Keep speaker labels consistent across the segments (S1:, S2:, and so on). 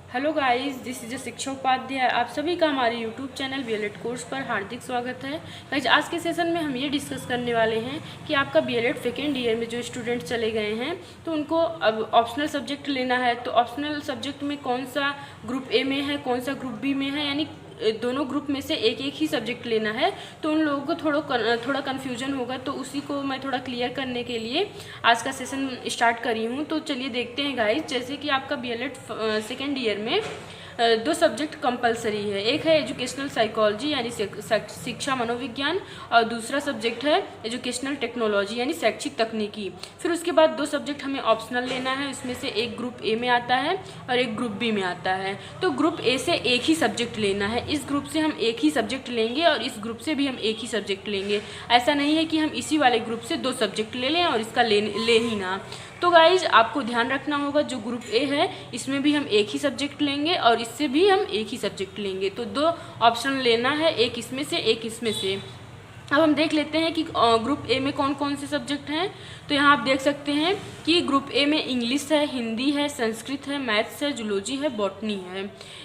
S1: Hello guys, this is शिक्षा उपाध्याय। आप सभी का हमारे यूट्यूब चैनल बीएलएड कोर्स पर हार्दिक स्वागत है। गाइस, आज के सेशन में हम ये डिस्कस करने वाले हैं कि आपका बीएलएड सेकेंड ईयर में जो स्टूडेंट चले गए हैं तो उनको अब ऑप्शनल सब्जेक्ट लेना है। तो ऑप्शनल सब्जेक्ट में कौन सा ग्रुप ए में है, कौन सा ग्रुप बी में है, यानी दोनों ग्रुप में से एक एक ही सब्जेक्ट लेना है। तो उन लोगों को थोड़ा कन्फ्यूजन होगा, तो उसी को मैं थोड़ा क्लियर करने के लिए आज का सेशन स्टार्ट करी हूँ। तो चलिए देखते हैं गाइस। जैसे कि आपका बीएलएड सेकेंड ईयर में दो सब्जेक्ट कंपलसरी है। एक है एजुकेशनल साइकोलॉजी यानी शिक्षा मनोविज्ञान, और दूसरा सब्जेक्ट है एजुकेशनल टेक्नोलॉजी यानी शैक्षिक तकनीकी। फिर उसके बाद दो सब्जेक्ट हमें ऑप्शनल लेना है, उसमें से एक ग्रुप ए में आता है और एक ग्रुप बी में आता है। तो ग्रुप ए से एक ही सब्जेक्ट लेना है, इस ग्रुप से हम एक ही सब्जेक्ट लेंगे और इस ग्रुप से भी हम एक ही सब्जेक्ट लेंगे। ऐसा नहीं है कि हम इसी वाले ग्रुप से दो सब्जेक्ट ले लें और इसका ले ही ना। तो गाइज, आपको ध्यान रखना होगा, जो ग्रुप ए है इसमें भी हम एक ही सब्जेक्ट लेंगे और इससे भी हम एक ही सब्जेक्ट लेंगे। तो दो ऑप्शन लेना है, एक इसमें से एक इसमें से। अब हम देख लेते हैं कि ग्रुप ए में कौन कौन से सब्जेक्ट हैं। तो यहाँ आप देख सकते हैं कि ग्रुप ए में इंग्लिश है, हिंदी है, संस्कृत है, मैथ्स है, जूलॉजी है, बॉटनी है।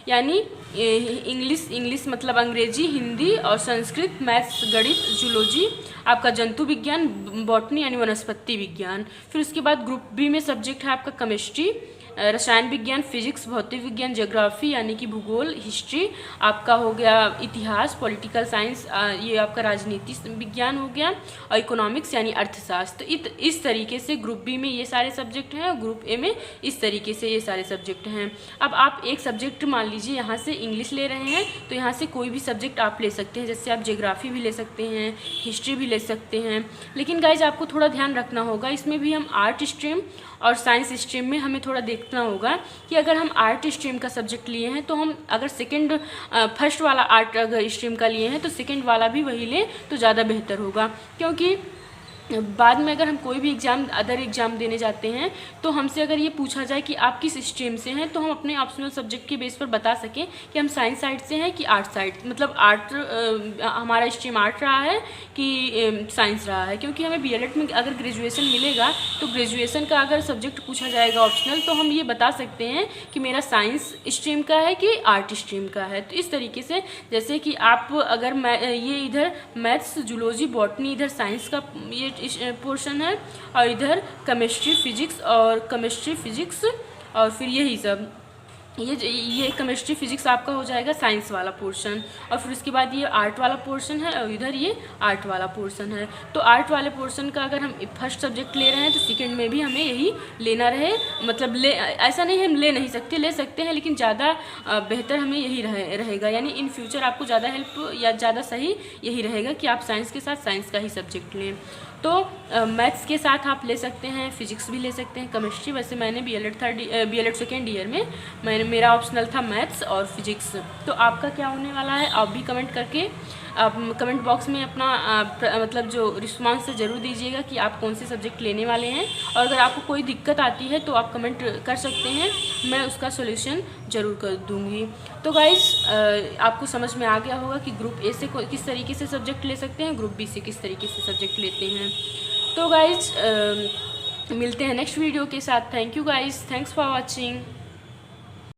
S1: यानी इंग्लिश मतलब अंग्रेजी, हिंदी और संस्कृत, मैथ्स गणित, जूलॉजी आपका जंतु विज्ञान, बॉटनी यानी वनस्पति विज्ञान। फिर उसके बाद ग्रुप बी में सब्जेक्ट है आपका केमिस्ट्री, रसायन विज्ञान, फिजिक्स, भौतिक विज्ञान, ज्योग्राफी यानी कि भूगोल, हिस्ट्री आपका हो गया, इतिहास, पॉलिटिकल साइंस ये आपका राजनीति विज्ञान हो गया, और इकोनॉमिक्स यानी अर्थशास्त्र। इस तरीके से ग्रुप बी में ये सारे सब्जेक्ट हैं और ग्रुप ए में इस तरीके से ये सारे सब्जेक्ट हैं। अब आप एक सब्जेक्ट मान लीजिए यहाँ से इंग्लिश ले रहे हैं, तो यहाँ से कोई भी सब्जेक्ट आप ले सकते हैं। जैसे आप ज्योग्राफी भी ले सकते हैं, हिस्ट्री भी ले सकते हैं। लेकिन गाइज, आपको थोड़ा ध्यान रखना होगा, इसमें भी हम आर्ट स्ट्रीम और साइंस स्ट्रीम में हमें थोड़ा देखना होगा कि अगर हम आर्ट स्ट्रीम का सब्जेक्ट लिए हैं तो हम अगर फर्स्ट वाला आर्ट अगर स्ट्रीम का लिए हैं तो सेकंड वाला भी वही लें तो ज़्यादा बेहतर होगा। क्योंकि बाद में अगर हम कोई भी अदर एग्ज़ाम देने जाते हैं तो हमसे अगर ये पूछा जाए कि आप किस स्ट्रीम से हैं, तो हम अपने ऑप्शनल सब्जेक्ट के बेस पर बता सकें कि हम साइंस साइड से हैं कि आर्ट साइड, मतलब हमारा स्ट्रीम आर्ट रहा है कि साइंस रहा है। क्योंकि हमें बीएलएड में अगर ग्रेजुएशन मिलेगा तो ग्रेजुएशन का अगर सब्जेक्ट पूछा जाएगा ऑप्शनल, तो हम ये बता सकते हैं कि मेरा साइंस स्ट्रीम का है कि आर्ट स्ट्रीम का है। तो इस तरीके से, जैसे कि आप अगर ये इधर मैथ्स, जूलॉजी, बॉटनी इधर साइंस का ये पोर्शन है, और इधर केमिस्ट्री फिजिक्स और फिर यही सब ये केमिस्ट्री फिजिक्स आपका हो जाएगा साइंस वाला पोर्शन। और फिर उसके बाद ये आर्ट वाला पोर्शन है और इधर ये आर्ट वाला पोर्शन है। तो आर्ट वाले पोर्शन का अगर हम फर्स्ट सब्जेक्ट ले रहे हैं तो सेकंड में भी हमें यही लेना रहे, मतलब ऐसा नहीं है हम ले नहीं सकते, ले सकते हैं, लेकिन ज़्यादा बेहतर हमें यही रहेगा। यानी इन फ्यूचर आपको ज़्यादा हेल्प या ज़्यादा सही यही रहेगा कि आप साइंस के साथ साइंस का ही सब्जेक्ट लें। तो मैथ्स के साथ आप ले सकते हैं, फिजिक्स भी ले सकते हैं, केमिस्ट्री। वैसे मैंने बीएलएड सेकेंड ईयर में मेरा ऑप्शनल था मैथ्स और फिजिक्स। तो आपका क्या होने वाला है, आप भी कमेंट करके आप कमेंट बॉक्स में अपना मतलब जो रिस्पांस है ज़रूर दीजिएगा कि आप कौन से सब्जेक्ट लेने वाले हैं। और अगर आपको कोई दिक्कत आती है तो आप कमेंट कर सकते हैं, मैं उसका सॉल्यूशन ज़रूर कर दूँगी। तो गाइस, आपको समझ में आ गया होगा कि ग्रुप ए से किस तरीके से सब्जेक्ट ले सकते हैं, ग्रुप बी से किस तरीके से सब्जेक्ट लेते हैं। तो गाइस, मिलते हैं नेक्स्ट वीडियो के साथ। Thank you guys, thanks for watching.